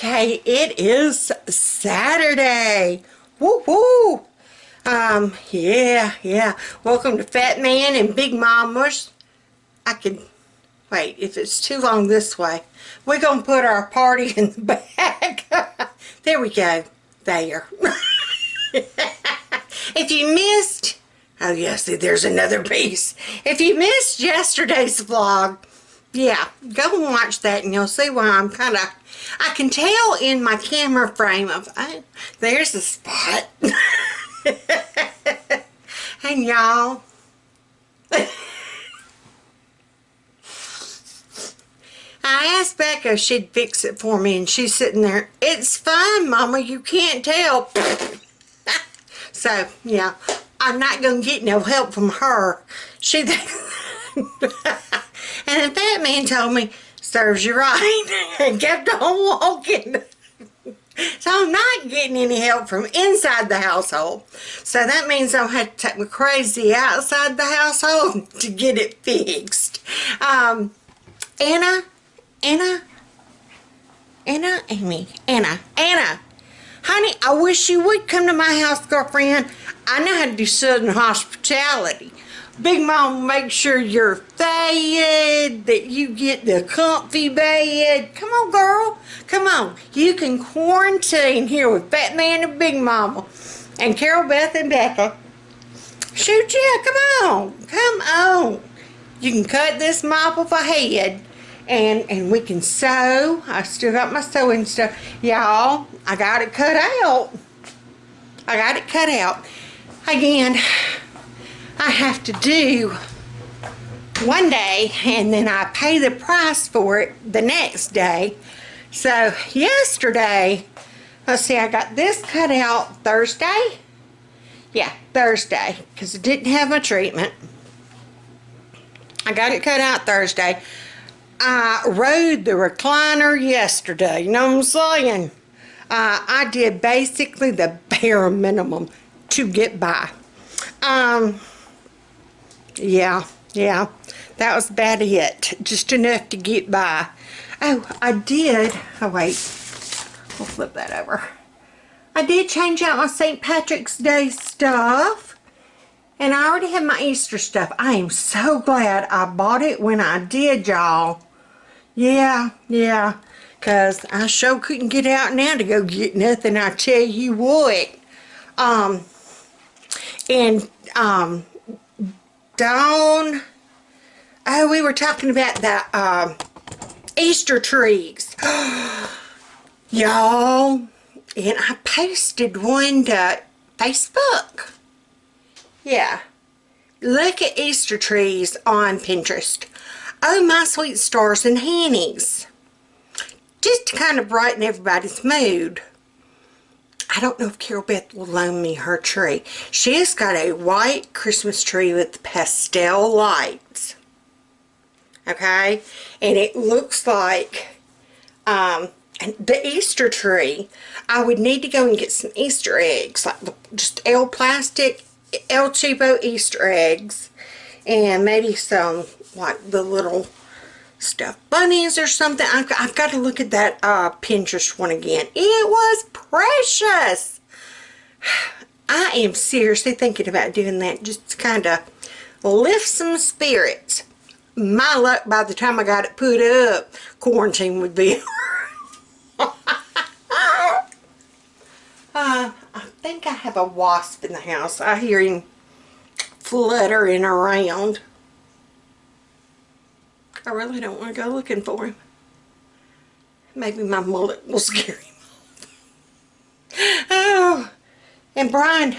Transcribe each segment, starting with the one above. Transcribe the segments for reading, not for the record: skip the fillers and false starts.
Okay, it is Saturday. Woo woo. Yeah. Welcome to Fat Man and Big Mama's. I can wait if it's too long this way. We're gonna put our party in the back. There we go. There. If you missed, oh yeah, see, there's another piece. If you missed yesterday's vlog, yeah, go and watch that and you'll see why I'm kind of, I can tell in my camera frame of, oh, there's a spot. And y'all, I asked Becca if she'd fix it for me, and she's sitting there, it's fine, Mama, you can't tell. So, yeah, I'm not going to get no help from her. She, and the Fat Man told me, serves you right, and kept on walking. So I'm not getting any help from inside the household. So that means I'll have to take my crazy outside the household to get it fixed. Anna, honey, I wish you would come to my house, girlfriend. I know how to do Southern hospitality. Big Mama, make sure you're fed, that you get the comfy bed. Come on, girl. Come on. You can quarantine here with Fat Man and Big Mama and Carol, Beth, and Becca. Shoot, yeah, come on. Come on. You can cut this mop off a head. And we can sew. I still got my sewing stuff. Y'all, I got it cut out. Again, I have to do one day and then I pay the price for it the next day. So yesterday, let's see, I got this cut out Thursday. Yeah, Thursday, because it didn't have my treatment. I got it cut out Thursday. I rode the recliner yesterday, you know what I'm saying? I did basically the bare minimum to get by. Yeah, that was about it. Just enough to get by. Oh, I did, oh wait, we'll flip that over. I did change out my St. Patrick's Day stuff. And I already have my Easter stuff. I am so glad I bought it when I did, y'all. Yeah, because I sure couldn't get out now to go get nothing, I tell you what. Dawn, oh, we were talking about the Easter trees. Y'all, and I posted one to Facebook. Yeah, look at Easter trees on Pinterest. Oh, my sweet stars and hannies. Just to kind of brighten everybody's mood. I don't know if Carol Beth will loan me her tree. She has got a white Christmas tree with pastel lights. Okay? And it looks like the Easter tree. I would need to go and get some Easter eggs. Like just El Cheapo Easter eggs. And maybe some, like the little stuffed bunnies or something. I've got to look at that Pinterest one again. It was precious. I am seriously thinking about doing that just to kind of lift some spirits. My luck, by the time I got it put up, quarantine would be I think I have a wasp in the house. I hear him fluttering around. I really don't want to go looking for him. Maybe my mullet will scare him off. Oh, and Brian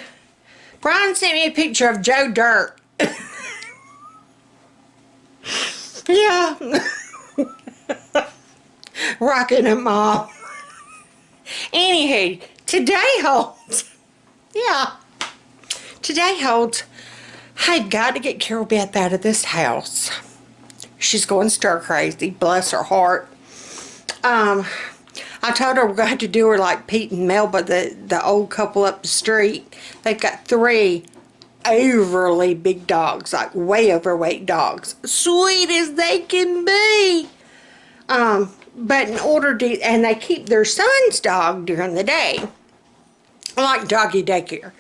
sent me a picture of Joe Dirt. Yeah. Rocking a mom. Anywho, today holds, I've got to get Carol Beth out of this house. She's going stir crazy, bless her heart. I told her we're going to have to do her like Pete and Melba, the old couple up the street. They've got 3 overly big dogs, like way overweight dogs. Sweet as they can be. But in order to, and they keep their son's dog during the day, like doggy daycare.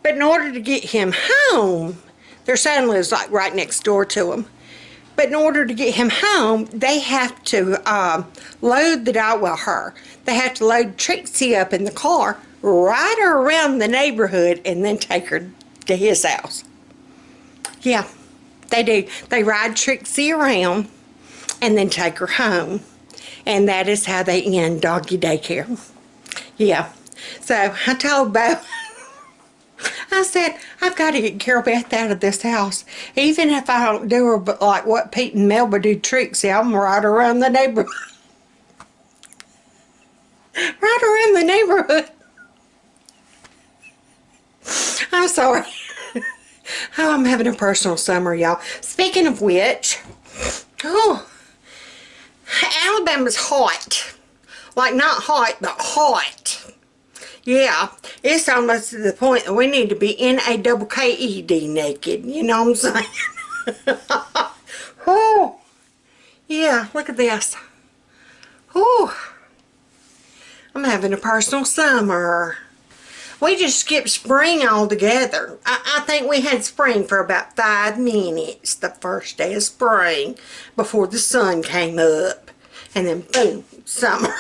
But in order to get him home, their son lives like right next door to him. But in order to get him home, they have to load the dog, well, her. They have to load Trixie up in the car, ride her around the neighborhood, and then take her to his house. Yeah, they do. They ride Trixie around and then take her home. And that is how they end doggy daycare. Yeah. So I told Bo, I said, I've got to get Carol Beth out of this house. Even if I don't do her but like what Pete and Melba do Trixie, I'm going to ride around the neighborhood. Ride around the neighborhood. I'm sorry. Oh, I'm having a personal summer, y'all. Speaking of which, oh, Alabama's hot. Like not hot, but hot. Yeah, it's almost to the point that we need to be NAKKED naked. You know what I'm saying? Oh, yeah, look at this. Oh, I'm having a personal summer. We just skipped spring altogether. I think we had spring for about 5 minutes, the first day of spring, before the sun came up. And then boom, summer.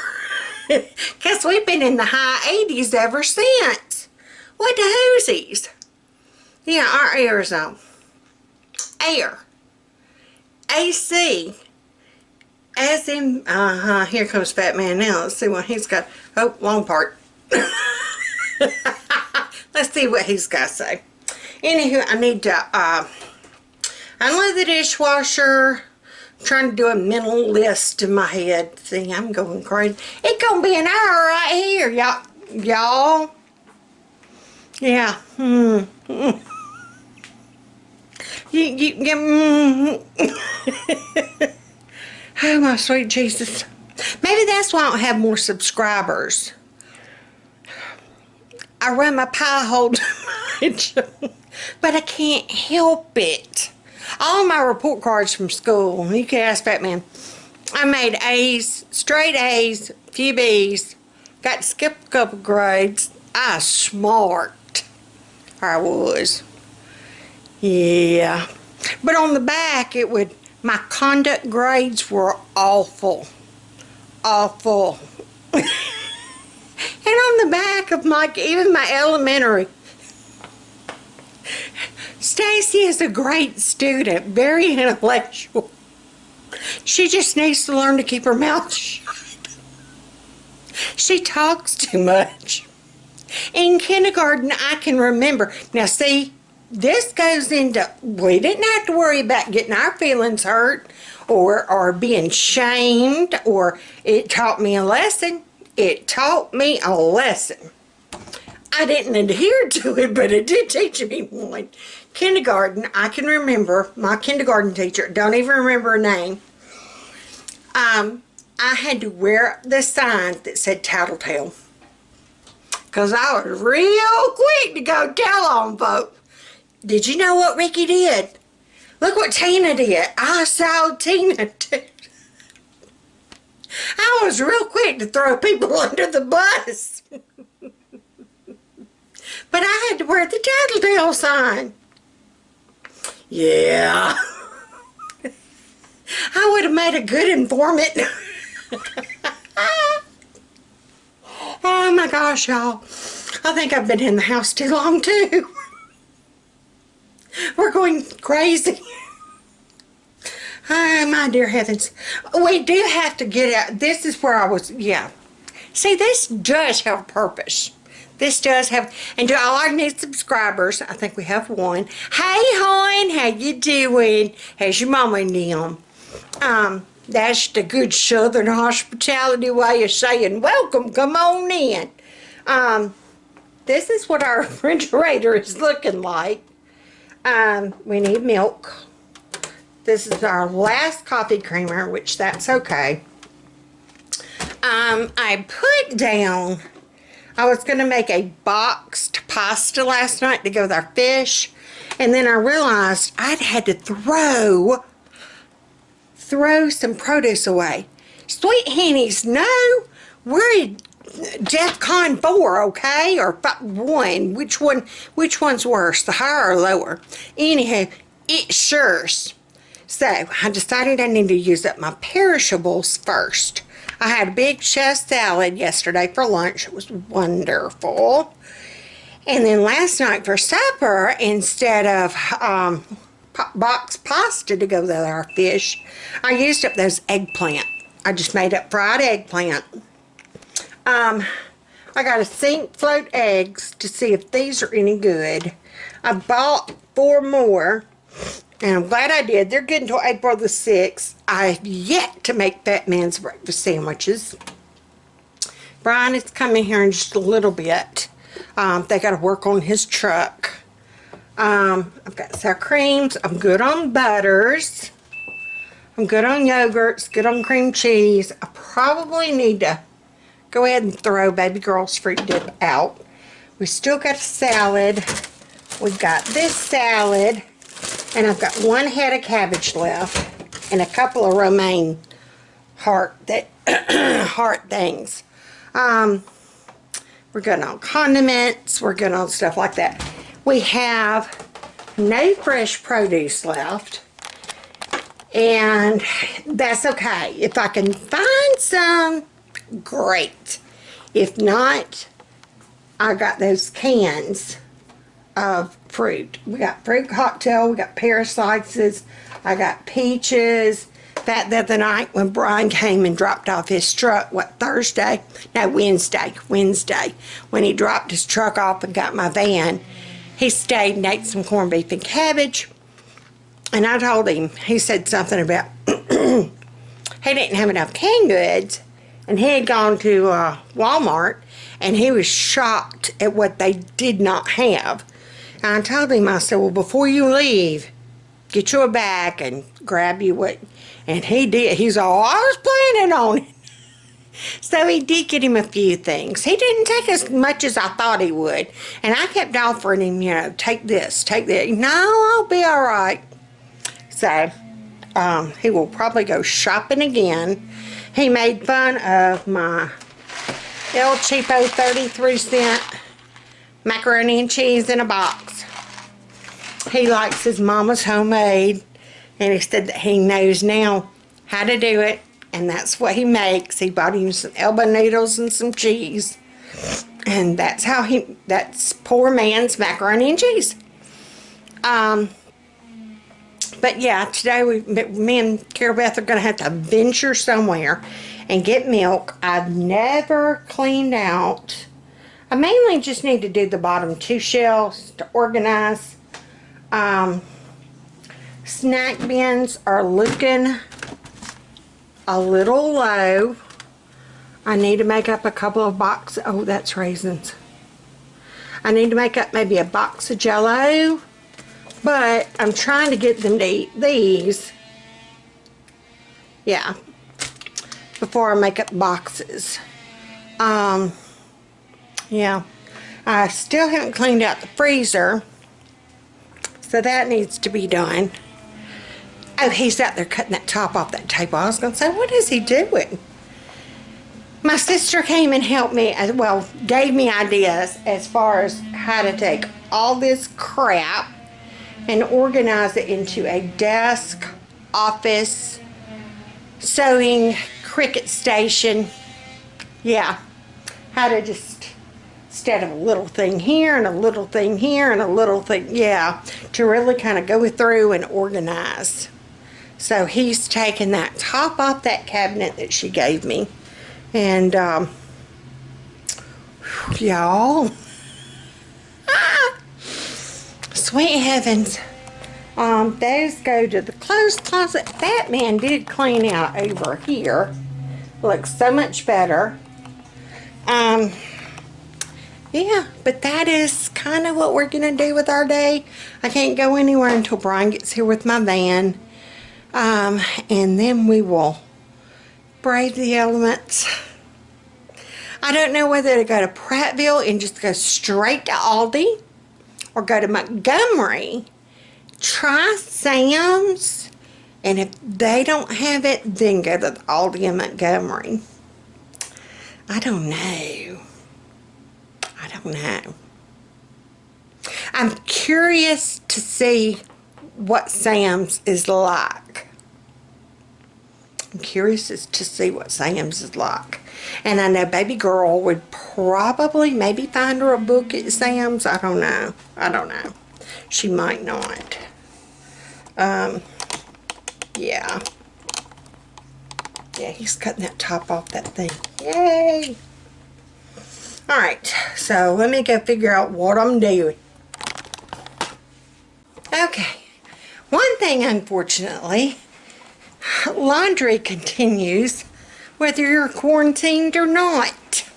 Because we've been in the high 80s ever since. What the hoosies? Yeah, our air is on. Air. AC. As in, here comes Fat Man now. Let's see what he's got. Oh, long part. Let's see what he's got to say. Anywho, I need to unload the dishwasher. I'm trying to do a mental list in my head. See, I'm going crazy. It's going to be an hour right here, y'all. Yeah. Oh, my sweet Jesus. Maybe that's why I don't have more subscribers. I run my pie hole too much, but I can't help it. All my report cards from school, you can ask Fat Man, I made A's, straight A's, few B's, got to skip a couple grades. I was smart. I was. Yeah. But on the back, my conduct grades were awful. Awful. And on the back of even my elementary, Stacy is a great student, very intellectual. She just needs to learn to keep her mouth shut. She talks too much. In kindergarten, I can remember. Now see, this goes into, we didn't have to worry about getting our feelings hurt or being shamed, or it taught me a lesson. It taught me a lesson. I didn't adhere to it, but it did teach me one. Kindergarten, I can remember my kindergarten teacher, don't even remember her name. I had to wear the sign that said tattletale. Because I was real quick to go tell on folks. Did you know what Ricky did? Look what Tina did. I saw Tina too. I was real quick to throw people under the bus. But I had to wear the tattletale sign. Yeah. I would have made a good informant. Oh my gosh, y'all. I think I've been in the house too long too. We're going crazy. Oh, my dear heavens. We do have to get out. This is where I was, yeah. See, this does have a purpose. This does have, and to all our new subscribers, I think we have one. Hey, hon, how you doing? How's your mama and them? That's the good southern hospitality way of saying, welcome, come on in. This is what our refrigerator is looking like. We need milk. This is our last coffee creamer, which that's okay. I put down, I was going to make a boxed pasta last night to go with our fish. And then I realized I'd had to throw some produce away. Sweet Hennies, no. We're at DEFCON 4, okay? Or 1. Which one's worse, the higher or lower? Anyhow, it sure's. So, I decided I need to use up my perishables first. I had a big chest salad yesterday for lunch. It was wonderful. And then last night for supper, instead of box pasta to go with our fish, I used up those eggplant. I just made up fried eggplant. I got to sink float eggs to see if these are any good. I bought 4 more. And I'm glad I did. They're good until April the 6th. I've yet to make Fat Man's breakfast sandwiches. Brian is coming here in just a little bit. They got to work on his truck. I've got sour creams. I'm good on butters. I'm good on yogurts. Good on cream cheese. I probably need to go ahead and throw baby girl's fruit dip out. We still got a salad. We've got this salad. And I've got 1 head of cabbage left and a couple of romaine heart things. We're good on condiments. We're good on stuff like that. We have no fresh produce left, and that's okay. If I can find some, great. If not, I got those cans of fruit. We got fruit cocktail, we got pear slices, I got peaches. That the other night when Brian came and dropped off his truck, Wednesday, when he dropped his truck off and got my van, he stayed and ate some corned beef and cabbage. And I told him, he said something about he didn't have enough canned goods, and he had gone to Walmart, and he was shocked at what they did not have. And I told him, I said, well, before you leave, get you a bag and grab you what. And he did. He's all, I was planning on it. So he did get him a few things. He didn't take as much as I thought he would. And I kept offering him, you know, take this, take that. No, I'll be all right. So he will probably go shopping again. He made fun of my El Cheapo 33-cent macaroni and cheese in a box. He likes his mama's homemade, and he said that he knows now how to do it, and that's what he makes. He bought him some elbow noodles and some cheese, and that's poor man's macaroni and cheese. But yeah, today me and Carol Beth are going to have to venture somewhere and get milk. I've never cleaned out. I mainly just need to do the bottom 2 shelves to organize. Snack bins are looking a little low. I need to make up a couple of boxes. Oh, that's raisins. I need to make up maybe a box of Jell-O, but I'm trying to get them to eat these. Yeah, before I make up boxes. Yeah, I still haven't cleaned out the freezer, so that needs to be done. Oh, he's out there cutting that top off that table. I was going to say, what is he doing? My sister came and helped me, well, gave me ideas as far as how to take all this crap and organize it into a desk, office, sewing, Cricut station. Yeah, how to just, instead of a little thing here and a little thing here and a little thing, yeah, to really kind of go through and organize. So he's taken that top off that cabinet that she gave me. And, y'all, sweet heavens, those go to the clothes closet. That man did clean out over here. Looks so much better. Yeah, but that is kind of what we're going to do with our day. I can't go anywhere until Brian gets here with my van. And then we will brave the elements. I don't know whether to go to Prattville and just go straight to Aldi, or go to Montgomery, try Sam's, And if they don't have it, then go to the ALDI in Montgomery. I don't know. I don't know. I'm curious to see what Sam's is like. I'm curious as to see what Sam's is like. And I know baby girl would probably maybe find her a book at Sam's. I don't know. I don't know. She might not. Yeah. Yeah, he's cutting that top off that thing. Yay! Alright, so let me go figure out what I'm doing. Okay. One thing, unfortunately, laundry continues whether you're quarantined or not.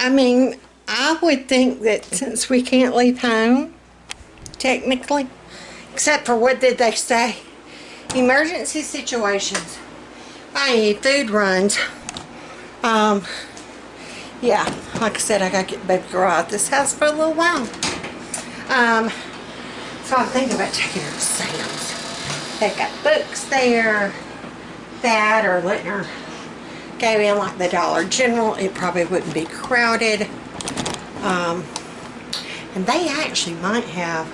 I mean, I would think that since we can't leave home, technically, except for what did they say? Emergency situations, i.e. food runs. Yeah, like I said, I gotta get baby girl out of this house for a little while. So I'm thinking about taking her to Sam's. They've got books there, that, or letting her go in like the Dollar General. It probably wouldn't be crowded. And they actually might have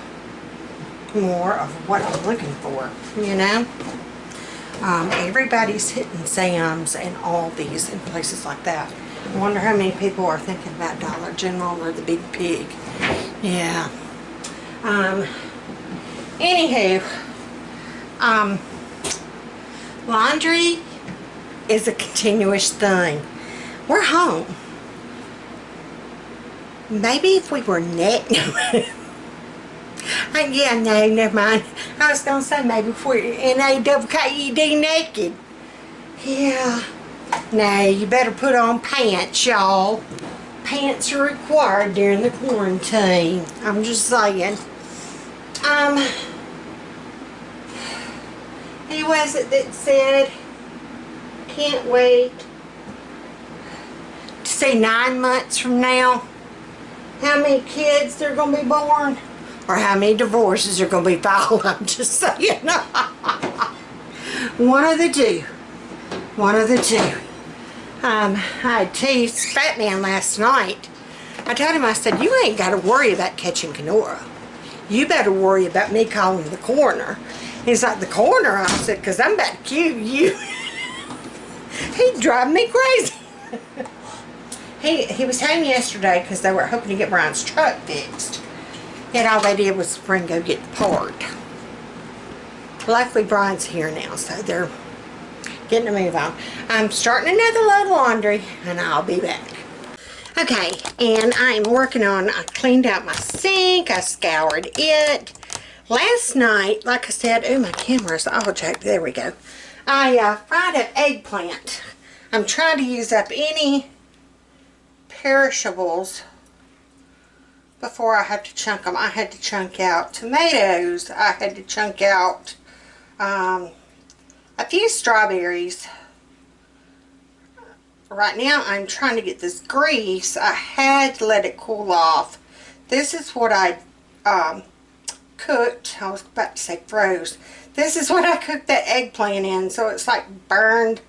more of what I'm looking for, you know. Everybody's hitting Sam's and Aldi's and places like that. I wonder how many people are thinking about Dollar General or the Big Pig. Yeah. Anywho, laundry is a continuous thing. We're home. Maybe if we were naked. Yeah, no, never mind. I was going to say maybe if we're N-A-W-K-E-D naked. Yeah. No, you better put on pants, y'all. Pants are required during the quarantine. I'm just saying. Who was it that said, can't wait to see 9 months from now how many kids there are going to be born? Or how many divorces are going to be filed? I'm just saying. One of the two. One of the two. I teased Fat Man last night. I told him, I said, you ain't got to worry about catching Kenora. You better worry about me calling the coroner. He's like, the coroner? I said, because I'm about to kill you. He'd drive me crazy. He was home yesterday because they were hoping to get Brian's truck fixed. And all they did was bring go get the part. Luckily Brian's here now, so they're getting to move on. I'm starting another load of laundry, and I'll be back. Okay, and I'm working on, I cleaned out my sink, I scoured it. Last night, like I said, oh, my camera's all jacked, there we go. I fried an eggplant. I'm trying to use up any perishables before I have to chunk them. I had to chunk out tomatoes. I had to chunk out a few strawberries. Right now I'm trying to get this grease. I had to let it cool off. This is what I cooked. I was about to say froze. This is what I cooked that eggplant in. So it's like burned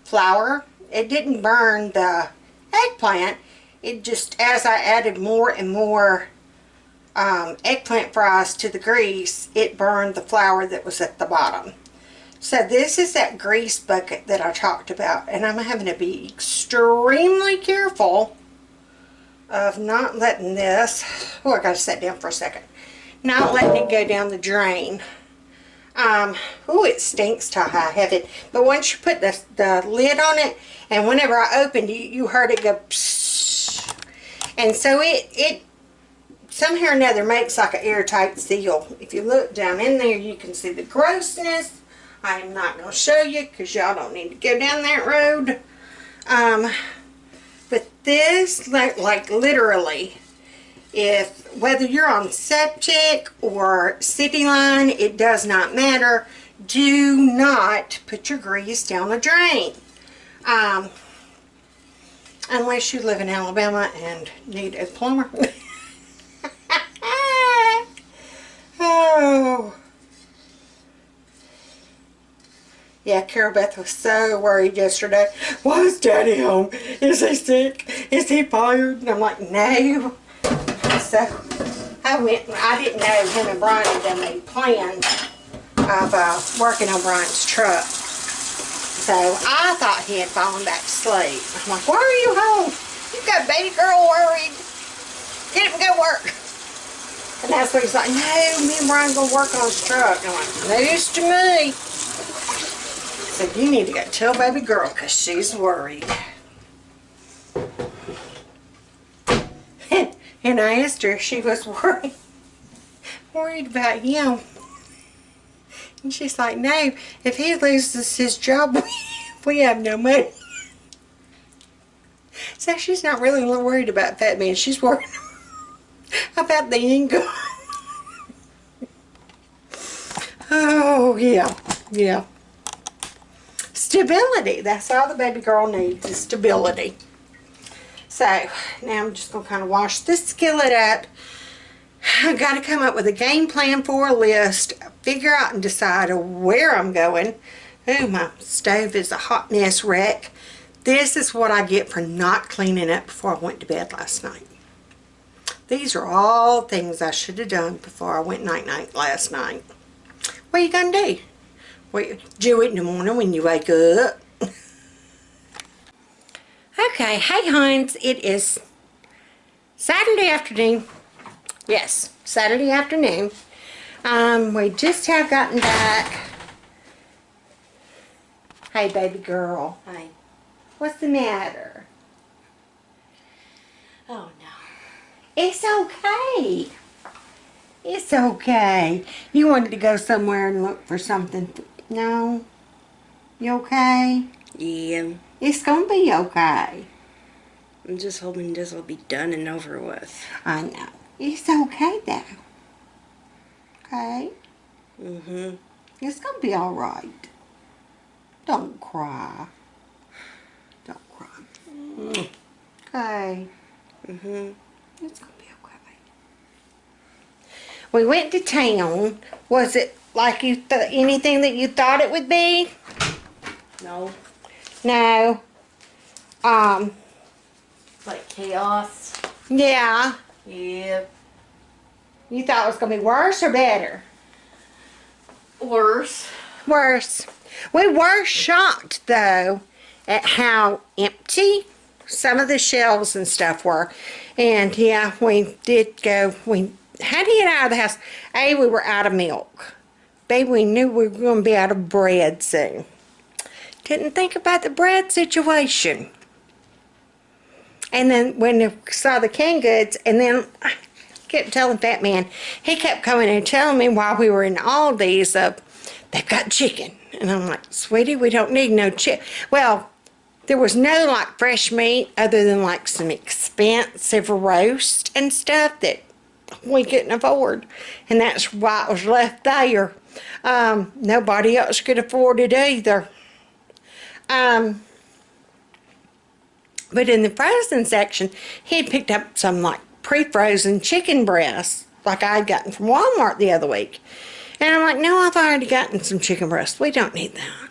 flour. It didn't burn the eggplant. It just, as I added more and more eggplant fries to the grease, it burned the flour that was at the bottom. So this is that grease bucket that I talked about, and I'm having to be extremely careful of not letting this, oh, I gotta sit down for a second, not letting it go down the drain. Oh, it stinks to high heaven, but once you put the lid on it, and whenever I opened it, you heard it go psst. And so it somehow or another makes like an airtight seal. If you look down in there, you can see the grossness. I am not going to show you because y'all don't need to go down that road. But this, like literally, whether you're on septic or city line, it does not matter. Do not put your grease down the drain. Unless you live in Alabama and need a plumber. Oh. Yeah, Carol Beth was so worried yesterday. Why is Daddy home? Is he sick? Is he fired? And I'm like, no. So I went, I didn't know him and Brian had done a plan of working on Brian's truck. So I thought he had fallen back to sleep. I'm like, why are you home? You got baby girl worried. Get him and go work. And that's when he's like, no, me and Brian gonna work on his truck. And I'm like, news to me. So you need to go tell baby girl because she's worried. And I asked her if she was worried about him. And she's like, no, if he loses his job, we have no money. So she's not really worried about that man. She's worried about the income. Oh, yeah, yeah. Stability. That's all the baby girl needs is stability. So now I'm just going to kind of wash this skillet up. I've got to come up with a game plan for a list, figure out and decide where I'm going. Oh, my stove is a hot mess wreck. This is what I get for not cleaning up before I went to bed last night. These are all things I should have done before I went night-night last night. What are you going to do? Well, do it in the morning when you wake up. Okay, hey Hines, it is Saturday afternoon. Yes, Saturday afternoon. We just have gotten back. Hey baby girl. Hi. What's the matter? Oh no. It's okay. It's okay. You wanted to go somewhere and look for something. No? You okay? Yeah. It's gonna be okay. I'm just hoping this will be done and over with. I know. It's okay though. Okay? Mm-hmm. It's gonna be alright. Don't cry. Don't cry. Okay. Mm-hmm. It's gonna be okay. We went to town. Was it like you anything that you thought it would be? No. No. Like chaos. Yeah. Yeah. You thought it was gonna be worse or better? Worse. Worse. We were shocked though at how empty some of the shelves and stuff were. And yeah, we did go, we had to get out of the house. A, we were out of milk. B, we knew we were going to be out of bread soon. Didn't think about the bread situation. And then when we saw the canned goods, and then I kept telling Fat Man, he kept coming and telling me while we were in ALDI's, they've got chicken. And I'm like, sweetie, we don't need no chicken. Well, there was no like fresh meat other than like some expensive roast and stuff that we couldn't afford. And that's why it was left there. Nobody else could afford it either. But in the frozen section, he had picked up some like pre-frozen chicken breasts like I'd gotten from Walmart the other week. And I'm like, no, I've already gotten some chicken breasts. We don't need that.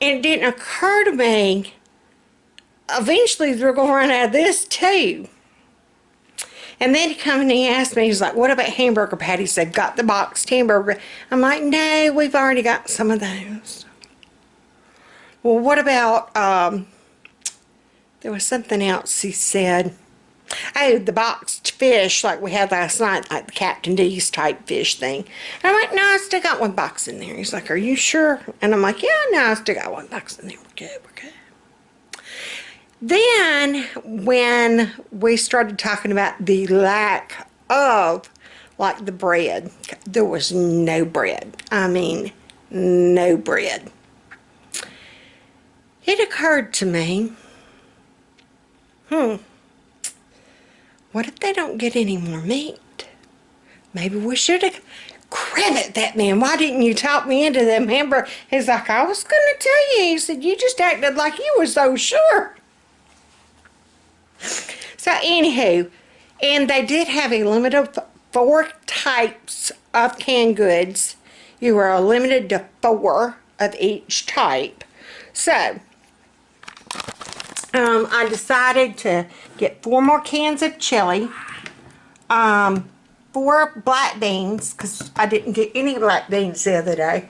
And it didn't occur to me, eventually they're going to run out of this too. And then he come and he asked me, he's like, what about hamburger patties? They've got the boxed hamburger. I'm like, no, we've already got some of those. Well, what about, there was something else he said. Oh, the boxed fish like we had last night, like the Captain D's type fish thing. And I'm like, no, I still got one box in there. He's like, are you sure? And I'm like, yeah, no, I still got one box in there. We're good, we're good. Then when we started talking about the lack of like the bread, there was no bread. I mean, no bread. It occurred to me, what if they don't get any more meat? Maybe we should have. Credit that man. Why didn't you talk me into them hamburgers? He's like, I was going to tell you. He said, you just acted like you were so sure. So anywho, and they did have a limit of 4 types of canned goods. You were limited to 4. of each type. So, I decided to get 4 more cans of chili, 4 black beans, because I didn't get any black beans the other day.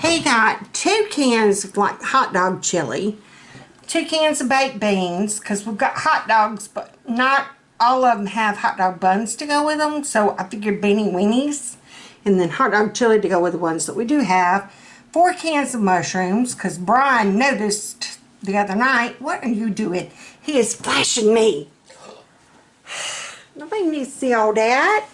He got 2 cans of like hot dog chili, 2 cans of baked beans, because we've got hot dogs, but not all of them have hot dog buns to go with them, so I figured beanie weenies, and then hot dog chili to go with the ones that we do have. 4 cans of mushrooms, because Brian noticed the other night. What are you doing? He is flashing me. Nobody needs to see all that.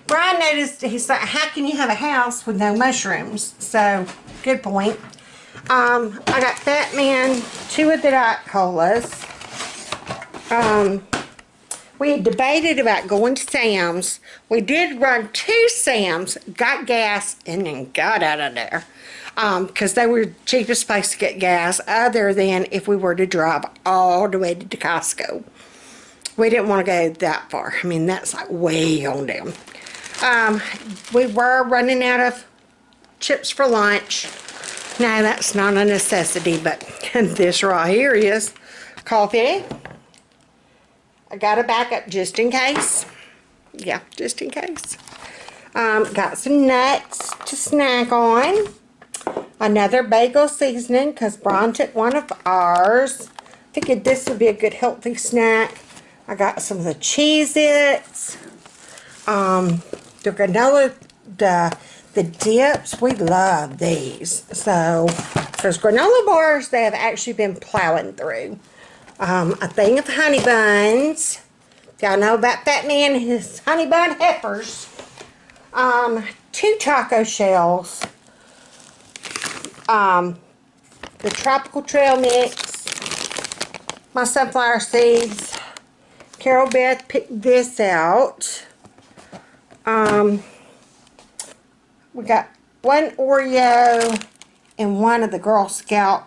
Brian noticed, he's like, how can you have a house with no mushrooms? So, good point. I got Fat Man 2 of the Diet Colas. We had debated about going to Sam's. We did run 2 Sam's, got gas, and then got out of there. Because they were the cheapest place to get gas, other than if we were to drive all the way to Costco. We didn't want to go that far. I mean, that's like way on down. We were running out of chips for lunch. No, that's not a necessity, but this right here is coffee. I got a backup just in case. Yeah, just in case. Got some nuts to snack on. Another bagel seasoning, because Brian took one of ours. Figured this would be a good healthy snack. I got some of the Cheez-Its. The granola, the dips, we love these. So, those granola bars, they have actually been plowing through. A thing of honey buns. Y'all know about Fat Man and his honey bun heifers. 2 taco shells. The Tropical Trail Mix. My sunflower seeds. Carol Beth picked this out. We got 1 Oreo and 1 of the Girl Scout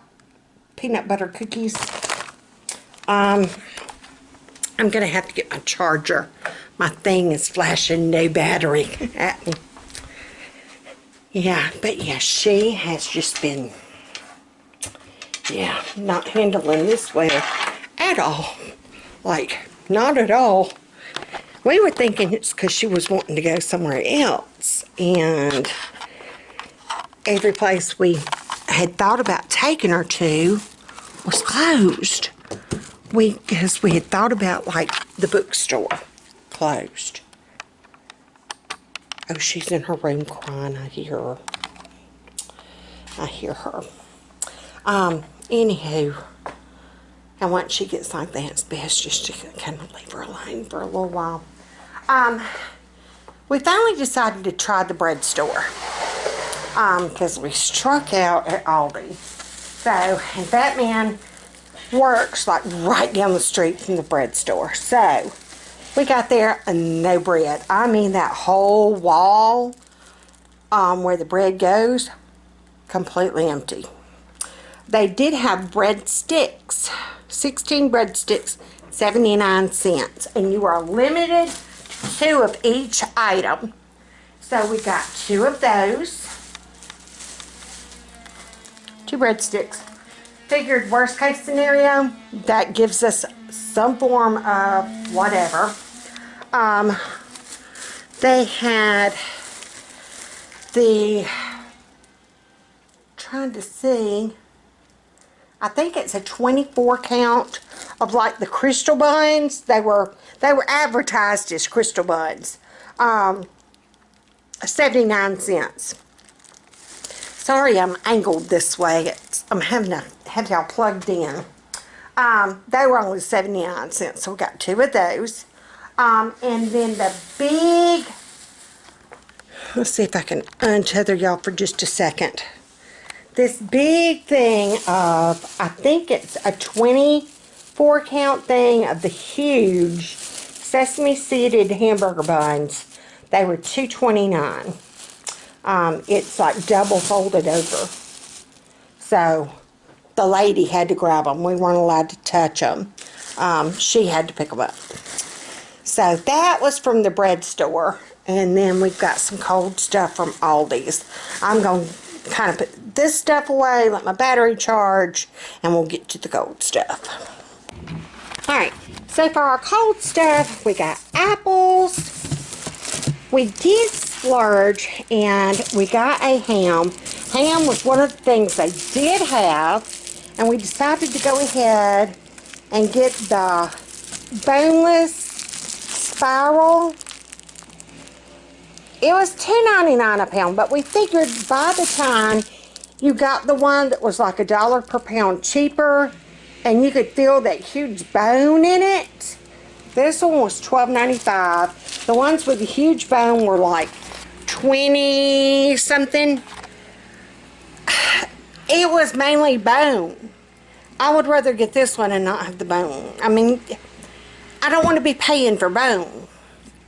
peanut butter cookies. I'm gonna have to get my charger. My thing is flashing no battery at me. Yeah, but yeah, she has just been, yeah, not handling this well at all. Like, not at all. We were thinking it's because she was wanting to go somewhere else, and every place we had thought about taking her to was closed. Because we had thought about, like, the bookstore closed. Oh, she's in her room crying. I hear her. I hear her. Anywho, and once she gets like that, it's best just to kind of leave her alone for a little while. We finally decided to try the bread store. Because we struck out at ALDI. So, and Fat Man works like right down the street from the bread store. So, we got there and no bread. I mean, that whole wall where the bread goes, completely empty. They did have bread sticks, 16 bread sticks, 79 cents. And you are limited to 2 of each item. So we got 2 of those. 2 breadsticks. Figured worst case scenario, that gives us some form of whatever. They had the, trying to see, I think it's a 24 count of like the crystal buns. They were advertised as crystal buns. 79 cents. Sorry, I'm angled this way. I'm having to have y'all plugged in. They were only 79 cents, so we got 2 of those. And then the big, let's see if I can untether y'all for just a second. This big thing of, I think it's a 24 count thing of the huge sesame seeded hamburger buns. They were $2.29. It's like double folded over. So the lady had to grab them. We weren't allowed to touch them. She had to pick them up. So that was from the bread store. And then we've got some cold stuff from Aldi's. I'm going to kind of put this stuff away, let my battery charge, and we'll get to the cold stuff. Alright, so for our cold stuff, we got apples. We did splurge, and we got a ham. Ham was one of the things they did have, and we decided to go ahead and get the boneless spiral. It was $2.99 a pound, but we figured by the time you got the one that was like $1 per pound cheaper, and you could feel that huge bone in it, this one was $12.95. The ones with the huge bone were like 20 something. It was mainly bone. I would rather get this one and not have the bone. I mean, I don't want to be paying for bone.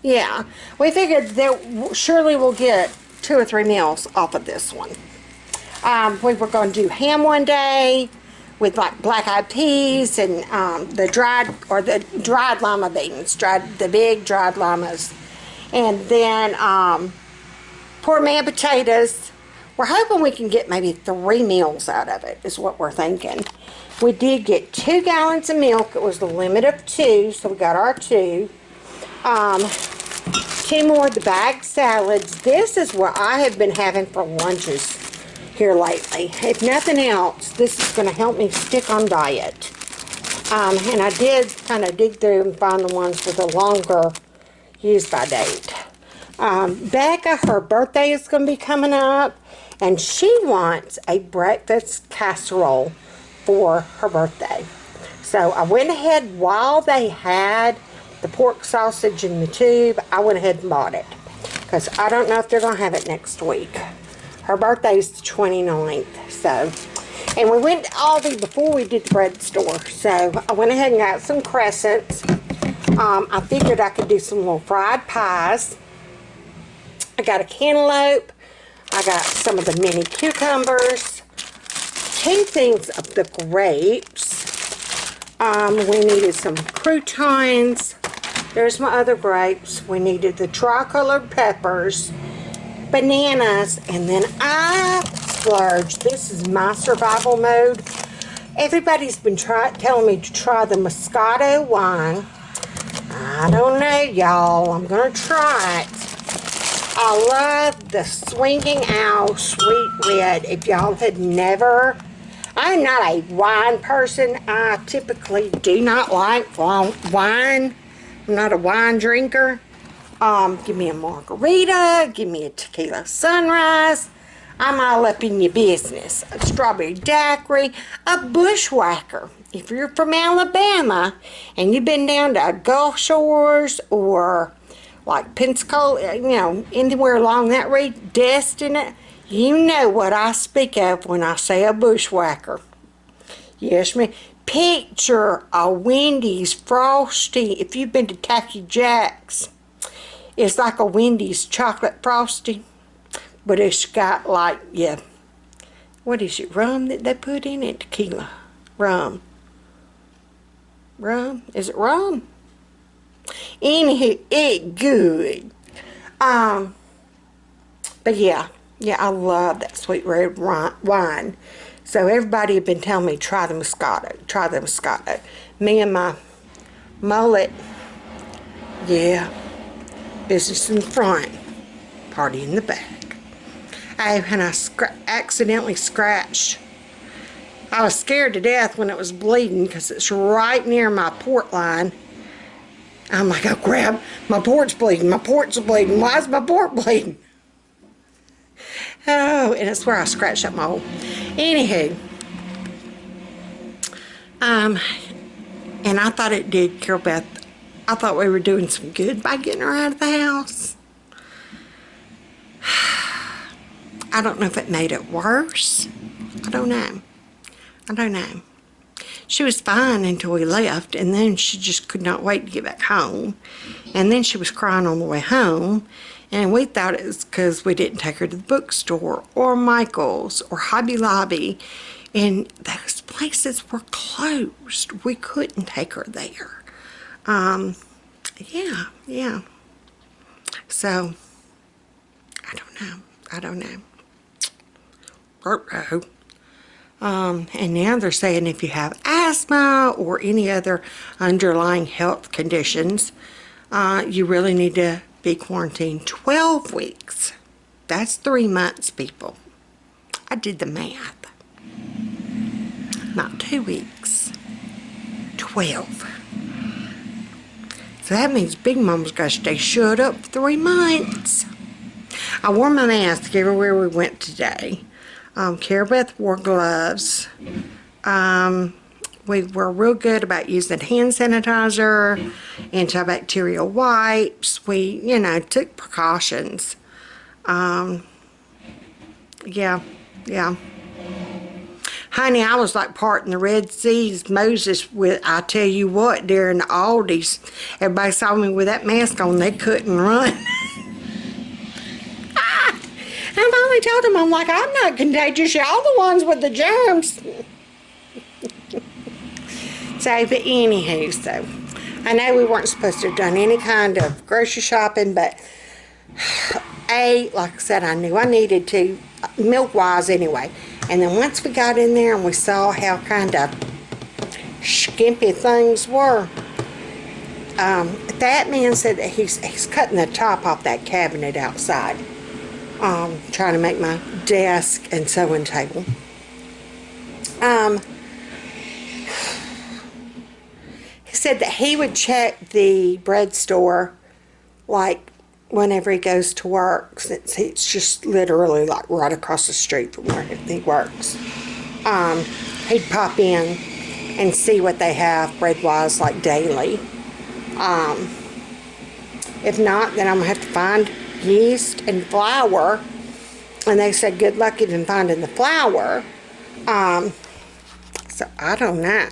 Yeah, we figured that surely we'll get 2 or 3 meals off of this one. We were going to do ham one day with like black-eyed peas and the dried lima beans, the big dried limas, and then poor man potatoes. We're hoping we can get maybe 3 meals out of it, is what we're thinking. We did get 2 gallons of milk. It was the limit of 2, so we got our 2. 2 more of the bag salads. This is what I have been having for lunches here lately. If nothing else, this is going to help me stick on diet. And I did kind of dig through and find the ones with a longer use by date. Becca, her birthday is going to be coming up, and she wants a breakfast casserole for her birthday. So I went ahead, while they had the pork sausage in the tube, I went ahead and bought it, because I don't know if they're going to have it next week. Her birthday is the 29th, so. And we went to ALDI before we did the bread store, so I went ahead and got some crescents. I figured I could do some little fried pies. I got a cantaloupe. I got some of the mini cucumbers. 2 things of the grapes. We needed some croutons. There's my other grapes. We needed the tricolored peppers, bananas, and then I splurged. This is my survival mode. Everybody's been telling me to try the Moscato wine. I don't know, y'all. I'm going to try it. I love the Swinging Owl Sweet Red. If y'all had never... I'm not a wine person. I typically do not like wine. I'm not a wine drinker. Give me a margarita. Give me a tequila sunrise. I'm all up in your business. A strawberry daiquiri. A bushwhacker. If you're from Alabama and you've been down to Gulf Shores or like Pensacola, you know, anywhere along that route, Destin, you know what I speak of when I say a bushwhacker. Yes, ma'am. Picture a Wendy's Frosty. If you've been to Tacky Jack's, it's like a Wendy's chocolate Frosty, but it's got like, yeah, what is it, rum that they put in it? Tequila. Rum. Rum? Is it rum? Anywho, it good. But yeah, I love that sweet red wine. So everybody had been telling me, try the Moscato, try the Moscato. Me and my mullet, yeah, business in the front, party in the back. And I accidentally scratched. I was scared to death when it was bleeding because it's right near my port line. I'm like, oh crap, my port's bleeding, my port's bleeding. Why is my port bleeding? Oh, and it's where I scratched up my hole. Anywho, and I thought it did, Carol Beth. I thought we were doing some good by getting her out of the house. I don't know if it made it worse. I don't know. She was fine until we left, and then she just could not wait to get back home. And then she was crying on the way home, and we thought it was because we didn't take her to the bookstore or Michael's or Hobby Lobby, and those places were closed. We couldn't take her there. Yeah. So, I don't know. ruh-roh. And now they're saying if you have asthma or any other underlying health conditions, you really need to be quarantined 12 weeks. That's 3 months, people. I did the math. Not 2 weeks. 12. So that means Big Mama's got to stay shut up for 3 months. I wore my mask everywhere we went today. Carol Beth wore gloves. We were real good about using hand sanitizer, antibacterial wipes. We, you know, took precautions. Yeah. Honey, I was like parting the Red Seas, Moses, with, I tell you what, during the ALDIs. Everybody saw me with that mask on, they couldn't run. I finally told them, I'm like, I'm not contagious, y'all the ones with the germs. So, but anywho, so, I know we weren't supposed to have done any kind of grocery shopping, but, like I said, I knew I needed to, milk-wise anyway. And then once we got in there and we saw how kind of skimpy things were, that man said that he's cutting the top off that cabinet outside. Trying to make my desk and sewing table. He said that he would check the bread store like whenever he goes to work, since it's just literally like right across the street from where he works. He'd pop in and see what they have bread-wise like daily. If not, then I'm gonna have to find yeast and flour, and they said good luck even finding the flour. So I don't know,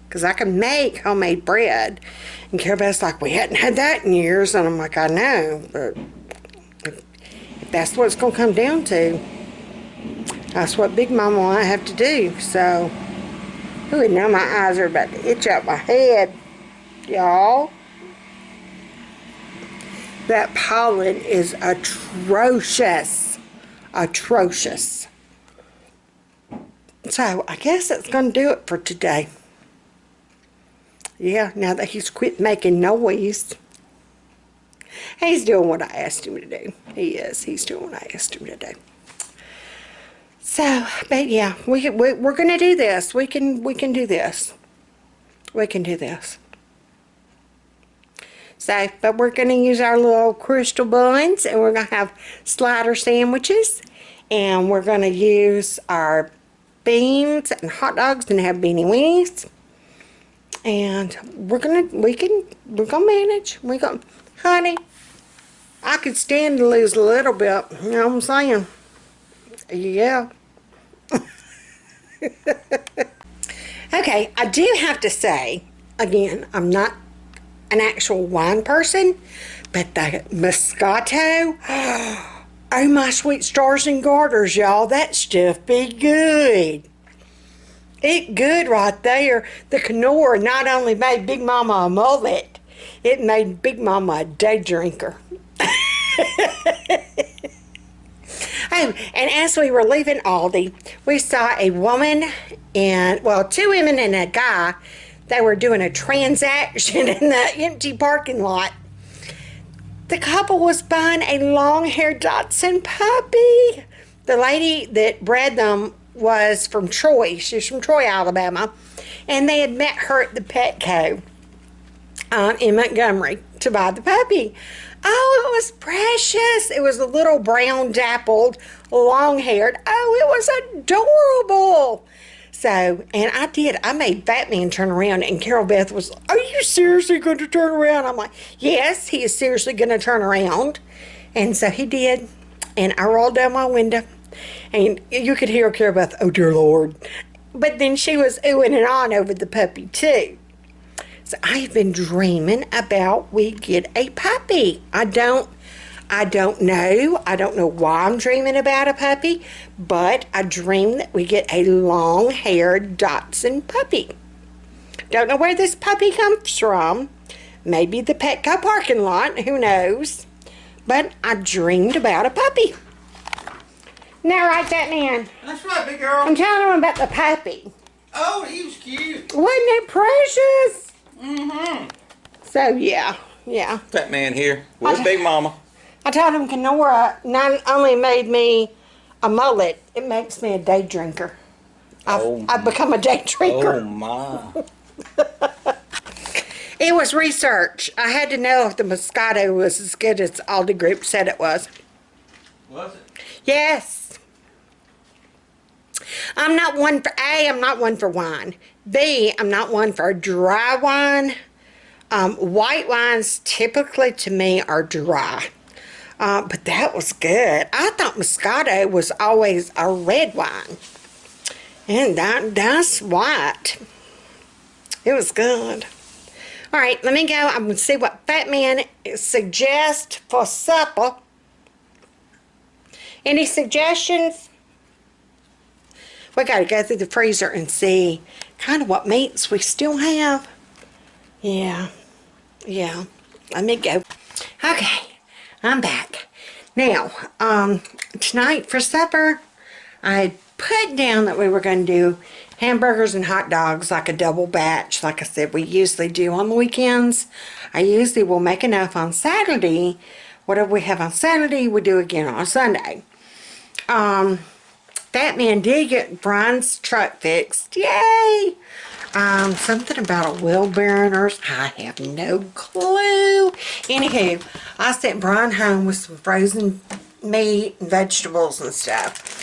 because I can make homemade bread, and Carol Beth's like, we hadn't had that in years, and I'm like, I know, but if that's what it's gonna come down to, that's what Big Mama and I have to do. So, ooh, now my eyes are about to itch out my head, y'all. That pollen is atrocious. Atrocious. So, I guess that's going to do it for today. Yeah, now that he's quit making noise. He's doing what I asked him to do. He is. He's doing what I asked him to do. So, but yeah, we're going to do this. We can do this. We can do this. So, but we're going to use our little crystal buns, and we're going to have slider sandwiches, and we're going to use our beans and hot dogs and have beanie weenies, and we're going to manage. Honey, I could stand to lose a little bit, you know what I'm saying? Yeah. Okay, I do have to say, again, I'm not an actual wine person, but the Moscato, oh my sweet stars and garters, y'all, that stuff be good. It good right there. The Knorr not only made Big Mama a mullet, it made Big Mama a day drinker. Oh, and as we were leaving Aldi, we saw a woman and, well, 2 women and a guy. They were doing a transaction in the empty parking lot. The couple was buying a long-haired Dachshund puppy. The lady that bred them was from Troy. She's from Troy, Alabama. And they had met her at the Petco in Montgomery to buy the puppy. Oh, it was precious. It was a little brown dappled, long-haired. Oh, it was adorable. So, and I made Batman turn around, and Carol Beth was, are you seriously going to turn around? I'm like, yes, he is seriously going to turn around. And so he did, and I rolled down my window, and you could hear Carol Beth, oh dear Lord. But then she was oohing and on over the puppy too. So I've been dreaming about we get a puppy. I don't know. I don't know why I'm dreaming about a puppy, but I dream that we get a long-haired Dachshund puppy. Don't know where this puppy comes from. Maybe the Petco parking lot, who knows. But I dreamed about a puppy. Now, right, that man. That's right, big girl. I'm telling him about the puppy. Oh, he was cute. Wasn't it precious? Mm-hmm. So, yeah. Fat man here with Big Mama. I told him Kenora not only made me a mullet, it makes me a day drinker. I've become a day drinker. Oh, my. It was research. I had to know if the Moscato was as good as ALDI Group said it was. Was it? Yes. I'm not one for A, I'm not one for wine. B, I'm not one for dry wine. White wines typically to me are dry. But that was good. I thought Moscato was always a red wine. And that's white. It was good. All right, let me go. I'm going to see what Fat Man suggests for supper. Any suggestions? We got to go through the freezer and see kind of what meats we still have. Yeah. Let me go. Okay, I'm back. Now, tonight for supper, I put down that we were going to do hamburgers and hot dogs, like a double batch, like I said we usually do on the weekends. I usually will make enough on Saturday. Whatever we have on Saturday, we do again on Sunday. That man did get Brian's truck fixed. Yay! Something about a wheel bearing or I have no clue. Anywho, I sent Brian home with some frozen meat and vegetables and stuff.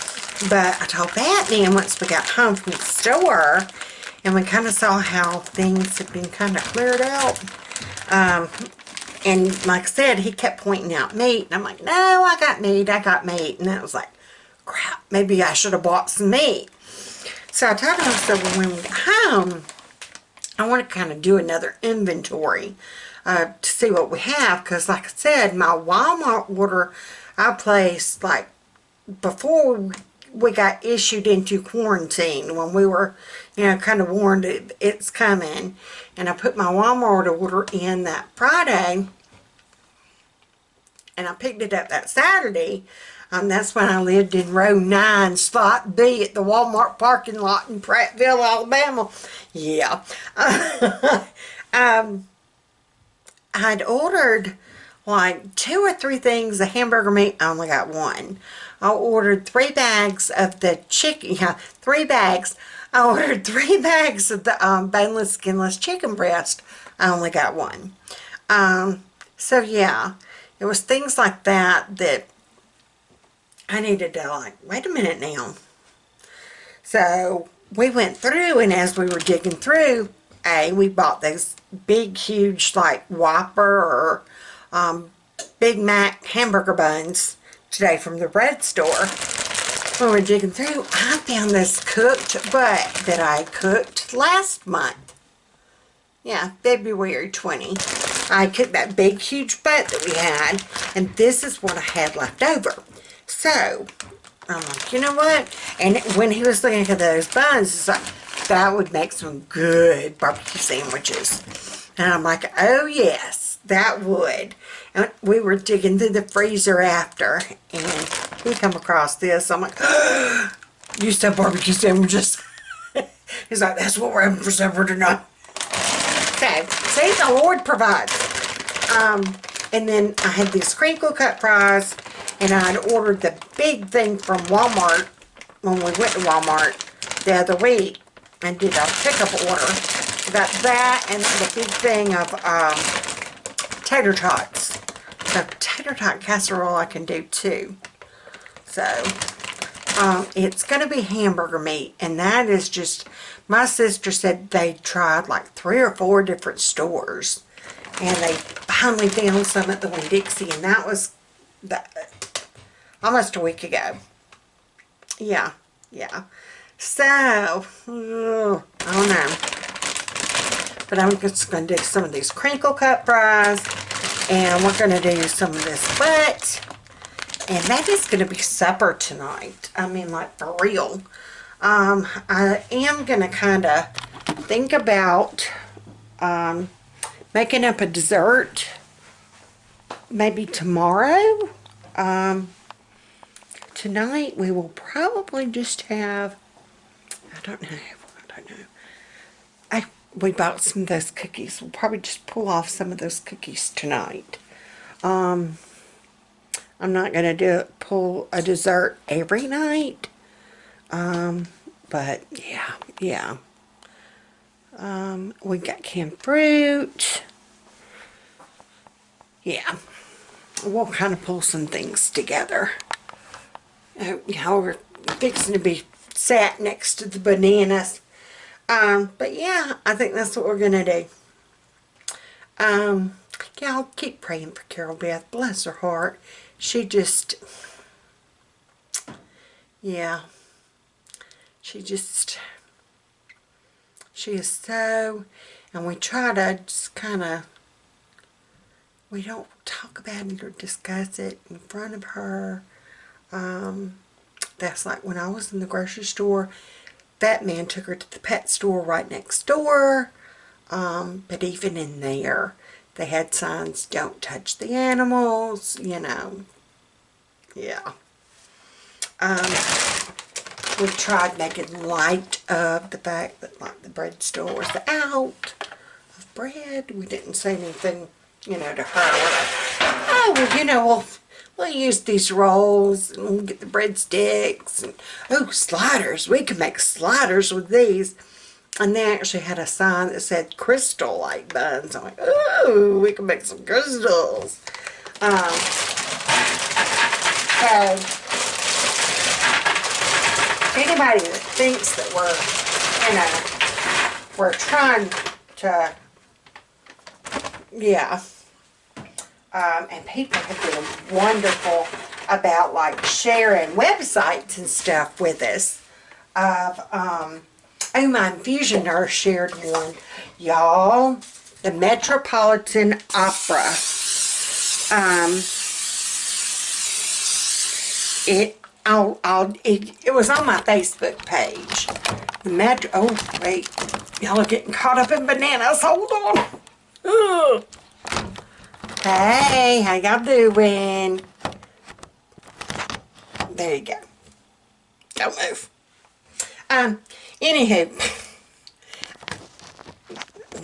But I told Batman once we got home from the store and we kind of saw how things had been kind of cleared out. And like I said, he kept pointing out meat. And I'm like, no, I got meat. And I was like, crap, maybe I should have bought some meat. So I told him, I said, well, when we get home, I want to kind of do another inventory to see what we have. Because like I said, my Walmart order I placed like before we got issued into quarantine, when we were, you know, kind of warned it's coming. And I put my Walmart order in that Friday. And I picked it up that Saturday. That's when I lived in row 9, spot B at the Walmart parking lot in Prattville, Alabama. Yeah. I'd ordered like 2 or 3 things of hamburger meat. I only got 1. I ordered 3 bags of the chicken. Yeah, 3 bags. I ordered 3 bags of the boneless, skinless chicken breast. I only got 1. So yeah, it was things like that that I needed to like, wait a minute now. So we went through, and as we were digging through, we bought those big, huge, like Whopper or Big Mac hamburger buns today from the bread store. When we were digging through, I found this cooked butt that I cooked last month. Yeah, February 20. I cooked that big, huge butt that we had, and this is what I had left over. So, I'm like, you know what? And when he was looking at those buns, it's like, that would make some good barbecue sandwiches. And I'm like, oh yes, that would. And we were digging through the freezer after, and we come across this. I'm like, oh, you said barbecue sandwiches. He's like, that's what we're having for supper tonight. So, see, the Lord provides. And then I had these crinkle cut fries, and I'd ordered the big thing from Walmart when we went to Walmart the other week and did a pickup order. Got that and the big thing of tater tots. So tater tot casserole I can do too. So it's going to be hamburger meat, and that is just, my sister said they tried like 3 or 4 different stores, and they finally found some at the Winn-Dixie, and that was almost a week ago. Yeah. So, I don't know. But I'm just going to do some of these crinkle cut fries, and we're going to do some of this butt. And that is going to be supper tonight. I mean, like, for real. I am going to kind of think about making up a dessert maybe tomorrow. tonight we will probably just have, I don't know. We bought some of those cookies. We'll probably just pull off some of those cookies tonight. I'm not going to pull a dessert every night. But yeah. We got canned fruit. Yeah. We'll kind of pull some things together. We're fixing to be sat next to the bananas. But yeah, I think that's what we're going to do. Yeah, I'll keep praying for Carol Beth. Bless her heart. She just, yeah. She is so, and we try to just kind of, we don't talk about it or discuss it in front of her. That's like when I was in the grocery store, that man took her to the pet store right next door. But even in there, they had signs, don't touch the animals, you know. Yeah. We've tried making light of the fact that, like, the bread store was out of bread. We didn't say anything, you know, to her. Oh, well, you know, we'll use these rolls and we'll get the breadsticks. And, oh, sliders. We can make sliders with these. And they actually had a sign that said crystal light buns. I'm like, oh, we can make some crystals. So, anybody that thinks that we're trying to, yeah. And people have been wonderful about, like, sharing websites and stuff with us. Oh, my infusion nurse shared one, y'all. The Metropolitan Opera. It was on my Facebook page. Oh, wait. Y'all are getting caught up in bananas. Hold on. Ugh. Hey, how y'all doing? There you go. Don't move. Anywho.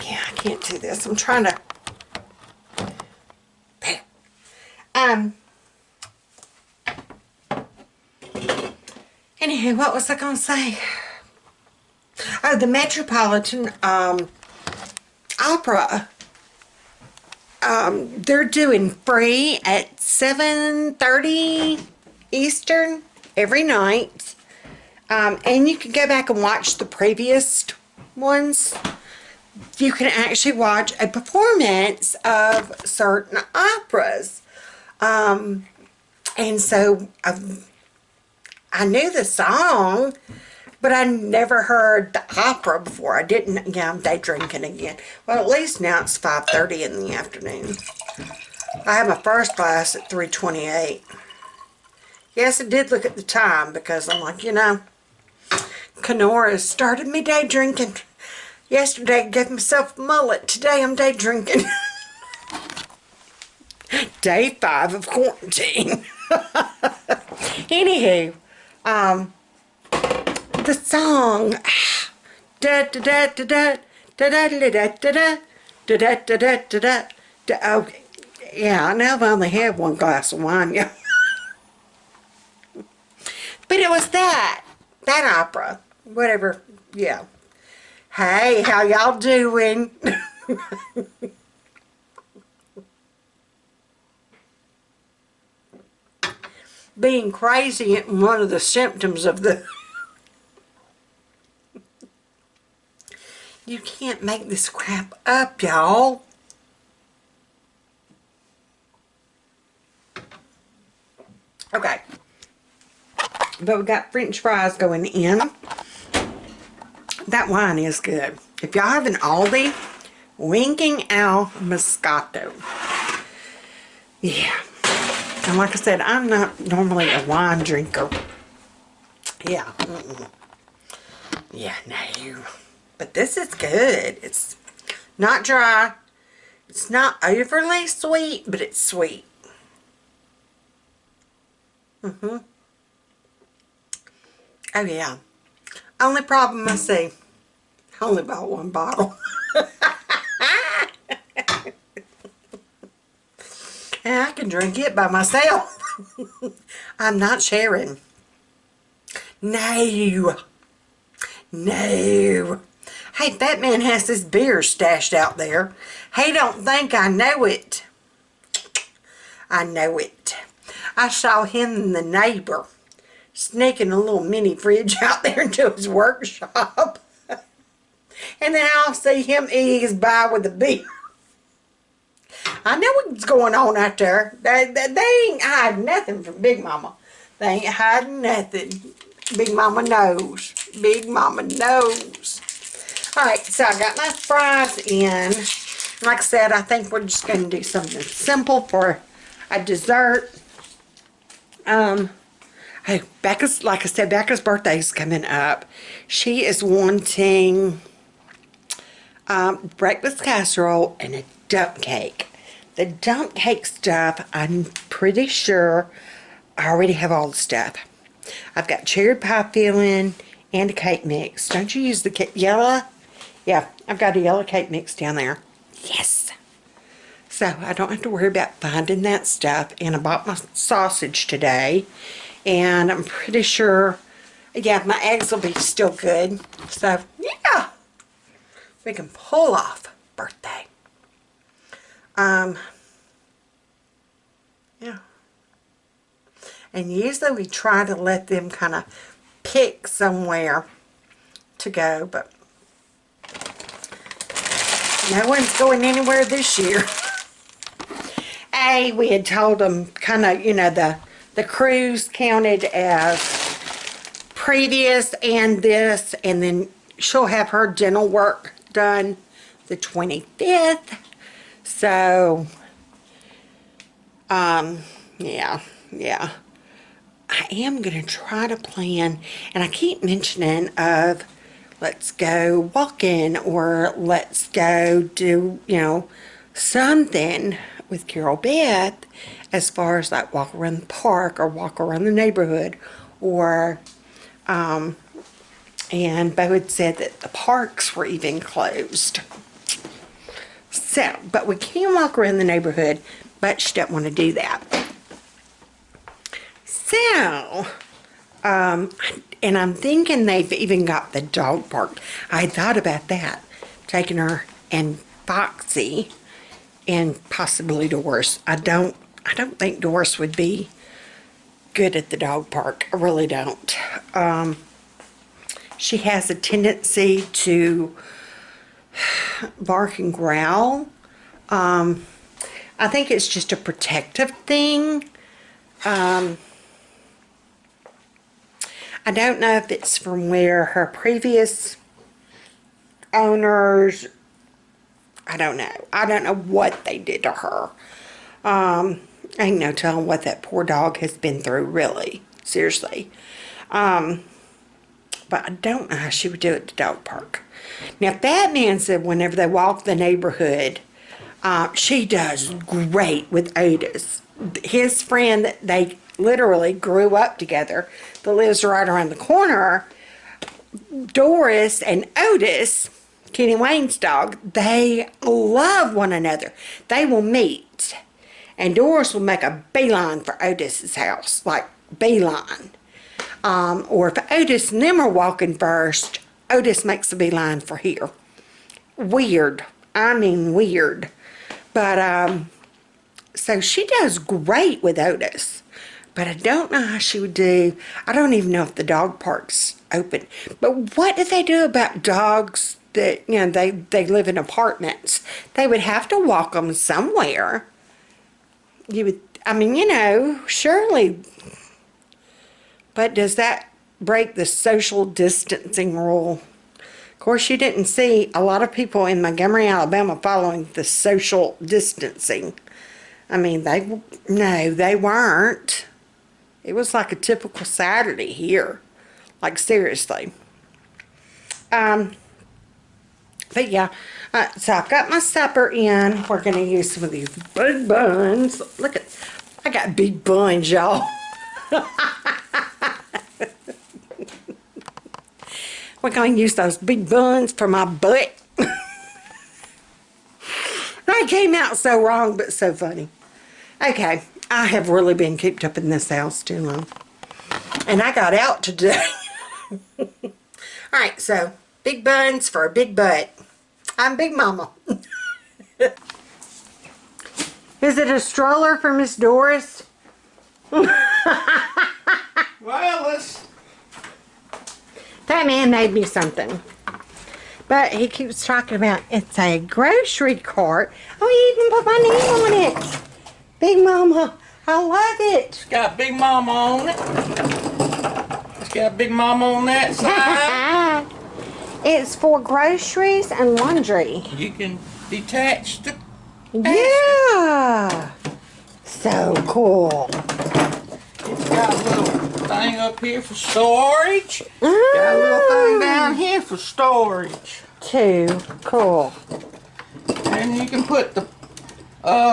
Yeah, I can't do this. I'm trying to. There. Anywho, what was I going to say? Oh, the Metropolitan Opera. They're doing free at 7:30 Eastern every night. And you can go back and watch the previous ones. You can actually watch a performance of certain operas. And so I knew the song, but I never heard the opera before. I didn't, yeah, I'm day drinking again. Well, at least now it's 5:30 in the afternoon. I had my first class at 3:28. Yes, I did look at the time because I'm like, you know, Kenora started me day drinking. Yesterday I gave myself a mullet. Today I'm day drinking. Day 5 of quarantine. Anywho, the song da da da da da da da da da da da da da da da da. Oh, yeah, I know I've only had one glass of wine, yeah. But it was that opera, whatever, yeah. Hey, how y'all doing? Being crazy isn't one of the symptoms of the... You can't make this crap up, y'all. Okay. But we got French fries going in. That wine is good. If y'all have an ALDI, Winking Al Moscato. Yeah. And like I said, I'm not normally a wine drinker. Yeah. Yeah, no. But this is good. It's not dry. It's not overly sweet, but it's sweet. Oh yeah. Only problem I see, I only bought one bottle. And I can drink it by myself. I'm not sharing. No. No. Hey, that man has his beer stashed out there. He don't think I know it. I know it. I saw him and the neighbor sneaking a little mini fridge out there into his workshop. And then I'll see him ease by with the beer. I know what's going on out there. They ain't hiding nothing from Big Mama. They ain't hiding nothing. Big Mama knows. Big Mama knows. Alright, so I got my fries in. Like I said, I think we're just going to do something simple for a dessert. Hey, Becca's, like I said, Becca's birthday is coming up. She is wanting breakfast casserole and a dump cake. The dump cake stuff, I'm pretty sure I already have all the stuff. I've got cherry pie filling and a cake mix. Don't you use the yellow? Yeah, I've got a yellow cake mix down there. Yes. So I don't have to worry about finding that stuff. And I bought my sausage today. And I'm pretty sure, yeah, my eggs will be still good. So, yeah. We can pull off birthday. Yeah. And usually we try to let them kind of pick somewhere to go, but no one's going anywhere this year. We had told them kind of, you know, the cruise counted as previous and this, and then she'll have her dental work done the 25th. So, yeah. I am going to try to plan, and I keep mentioning of let's go walking or let's go do, you know, something with Carol Beth as far as like walk around the park or walk around the neighborhood or, and Bo had said that the parks were even closed. So, but we can walk around the neighborhood, but she doesn't want to do that. So, and I'm thinking they've even got the dog park. I thought about that, taking her and Foxy and possibly Doris. I don't think Doris would be good at the dog park. I really don't. She has a tendency to bark and growl. I think it's just a protective thing. I don't know if it's from where her previous owners, I don't know. I don't know what they did to her. Ain't no telling what that poor dog has been through, really. Seriously. But I don't know how she would do it at the dog park. Now, that man said whenever they walk the neighborhood, she does great with Otis. His friend that they literally grew up together, that lives right around the corner, Doris and Otis, Kenny Wayne's dog, they love one another. They will meet. And Doris will make a beeline for Otis's house, like beeline. Or if Otis and them are walking first, Otis makes a beeline for here. Weird. I mean weird. But, so she does great with Otis. But I don't know how she would do. I don't even know if the dog park's open. But what do they do about dogs that, you know, they live in apartments? They would have to walk them somewhere. You would, I mean, you know, surely. But does that break the social distancing rule? Of course, you didn't see a lot of people in Montgomery, Alabama following the social distancing. I mean, they weren't. It was like a typical Saturday here. Like, seriously. But yeah, so I've got my supper in. We're going to use some of these big buns. Look at, I got big buns, y'all. We're going to use those big buns for my butt. That came out so wrong, but so funny. Okay, I have really been cooped up in this house too long. And I got out today. Alright, so big buns for a big butt. I'm Big Mama. Is it a stroller for Miss Doris? Well, let's... That man made me something. But he keeps talking about it's a grocery cart. Oh, he even put my name on it. Big Mama, I love it. It's got Big Mama on it. It's got Big Mama on that side. It's for groceries and laundry. You can detach the... Yeah. So cool. It's got a little thing up here for storage. Got a little thing down here for storage. Too cool. And you can put the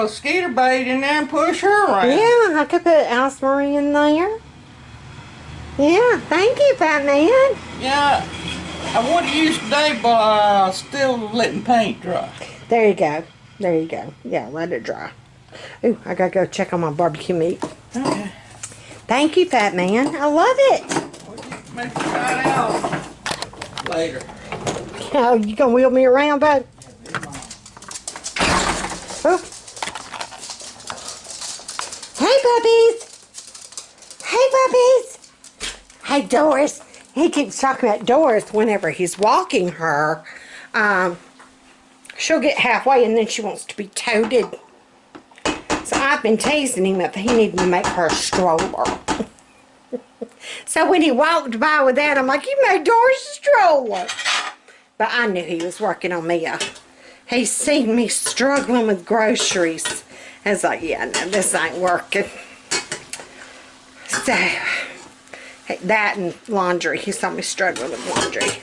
skeeter bait in there and push her around. Yeah, I could put Alice Marie in there. Yeah, thank you, Fat Man. Yeah, I would have used today, but still letting paint dry. There you go. There you go. Yeah, let it dry. Ooh, I gotta go check on my barbecue meat. Okay. Thank you, Fat Man. I love it. Maybe try it out later. Oh, you gonna wheel me around, bud? Oh. Hey, puppies. Hey, puppies. Hey, Doris. He keeps talking about Doris whenever he's walking her. She'll get halfway and then she wants to be toted. So I've been teasing him if he needed to make her a stroller. So when he walked by with that, I'm like, you made Doris a stroller. But I knew he was working on me. He's seen me struggling with groceries. I was like, yeah, no, this ain't working. So, that and laundry. He saw me struggling with laundry.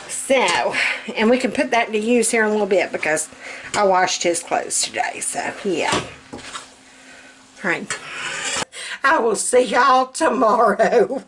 So, and we can put that to use here in a little bit because I washed his clothes today. So, yeah. All right. I will see y'all tomorrow.